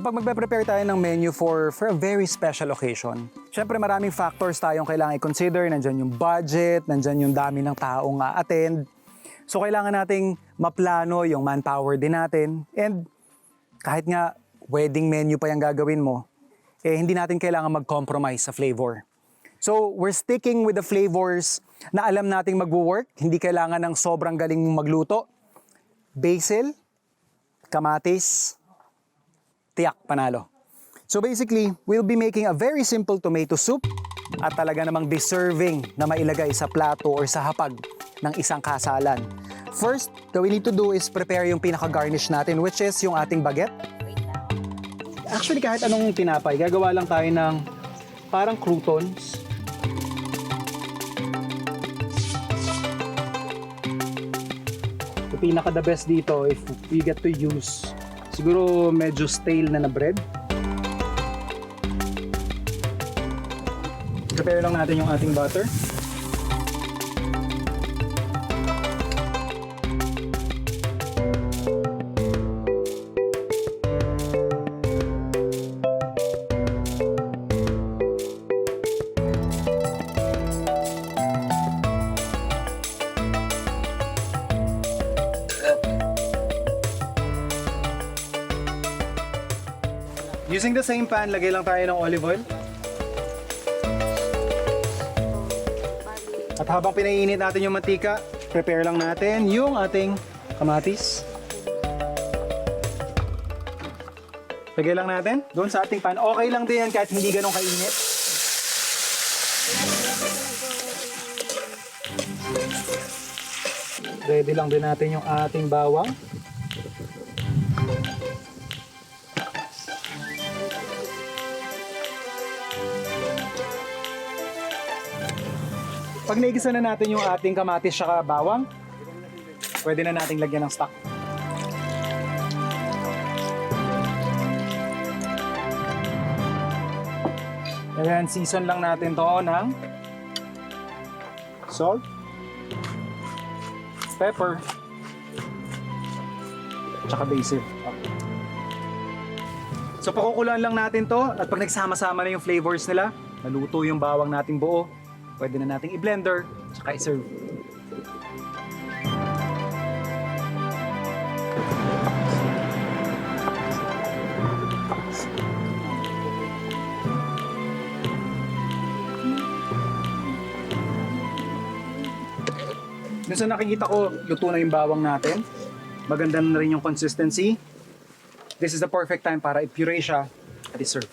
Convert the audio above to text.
Kapag magpe-prepare tayo ng menu for a very special occasion, syempre maraming factors tayong kailangan i-consider. Nandyan yung budget, nandyan yung dami ng taong attend. So kailangan nating maplano yung manpower din natin. And kahit nga wedding menu pa yung gagawin mo, hindi natin kailangan mag-compromise sa flavor. So we're sticking with the flavors na alam nating magwo-work. Hindi kailangan ng sobrang galing magluto. Basil, kamatis, tiyak, panalo. So basically, we'll be making a very simple tomato soup at talaga namang deserving na mailagay sa plato or sa hapag ng isang kasalan. First, what we need to do is prepare yung pinaka-garnish natin, which is yung ating baguette. Actually, kahit anong tinapay, gagawa lang tayo ng parang croutons. Yung pinaka-the best dito, if you get to use siguro medyo stale na bread. Prepare lang natin yung ating butter. Using the same pan, lagay lang tayo ng olive oil. At habang pinaiinit natin yung mantika, prepare lang natin yung ating kamatis. Lagay lang natin doon sa ating pan. Okay lang din yan kahit hindi ganun kainit. Ready lang din natin yung ating bawang. Pag naigisa na natin yung ating kamatis at bawang, pwede na nating lagyan ng stock. Ayan, season lang natin to ng salt, pepper, tsaka basil. So pakukuluan lang natin to at pag nagsama-sama na yung flavors nila, naluto yung bawang nating buo, pwede na nating i-blender, tsaka i-serve. Dun sa nakikita ko, luto na yung bawang natin. Maganda na rin yung consistency. This is the perfect time para i-puree siya at i-serve.